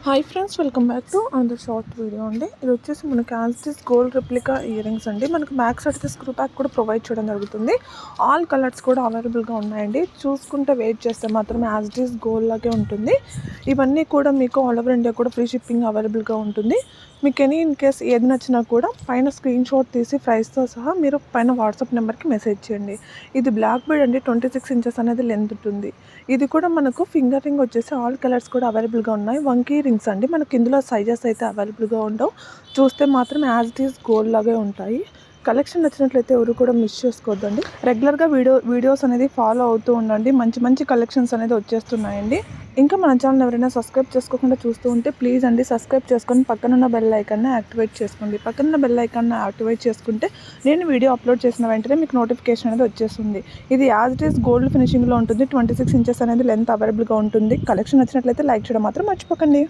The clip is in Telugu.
Hi friends, welcome back to another short video అండి. ఇది వచ్చేసి మనకి as it is gold replica ear rings అండి. మనకి మ్యాక్స్ అయితే స్క్రూ ప్యాక్ కూడా ప్రొవైడ్ చేయడం జరుగుతుంది. ఆల్ కలర్స్ కూడా అవైలబుల్గా ఉన్నాయండి. చూసుకుంటే వెయిట్ చేస్తే మాత్రం యాజ్టీస్ గోల్డ్ లాగే ఉంటుంది. ఇవన్నీ కూడా మీకు ఆల్ ఓవర్ ఇండియా కూడా ఫ్రీ షిప్పింగ్ అవైలబుల్గా ఉంటుంది. మీకు ఎనీ ఇన్ కేస్ ఏది నచ్చినా కూడా పైన స్క్రీన్ షాట్ తీసి ప్రైస్తో సహా మీరు పైన వాట్సాప్ నెంబర్కి మెసేజ్ చేయండి. ఇది బ్లాక్ బీడ్ అండి, 26 ఇంచెస్ అనేది లెంత్ ఉంటుంది. ఇది కూడా మనకు ఫింగర్ రింగ్ వచ్చేసి ఆల్ కలర్స్ కూడా అవైలబుల్గా ఉన్నాయి. వంకీ రింగ్స్ అండి, మనకి ఇందులో సైజెస్ అయితే అవైలబుల్గా ఉండవు. చూస్తే మాత్రం యాజ్ ఇట్ ఈస్ గోల్డ్ లాగే ఉంటాయి. కలెక్షన్ నచ్చినట్లయితే ఎవరు కూడా మిస్ చేసుకోవద్దండి. రెగ్యులర్గా వీడియోస్ అనేది ఫాలో అవుతూ ఉండండి. మంచి మంచి కలెక్షన్స్ అనేది వచ్చేస్తున్నాయండి. ఇంకా మన ఛానల్ ఎవరైనా సబ్స్క్రైబ్ చేసుకోకుండా చూస్తూ ఉంటే ప్లీజ్ అండి సబ్స్క్రైబ్ చేసుకొని పక్కనున్న బెల్ ఐకాన్ని యాక్టివేట్ చేసుకోండి. పక్కనున్న బెల్ ఐకాన్ని యాక్టివేట్ చేసుకుంటే నేను వీడియో అప్లోడ్ చేసిన వెంటనే మీకు నోటిఫికేషన్ అనేది వచ్చేస్తుంది. ఇది యాజ్ ఇట్ ఈస్ గోల్డ్ ఫినిషింగ్లో ఉంటుంది. 26 ఇంచెస్ అనేది లెంత్ అవైలబుల్గా ఉంటుంది. కలెక్షన్ నచ్చినట్లయితే లైక్ చేయడం మాత్రం మర్చిపోకండి.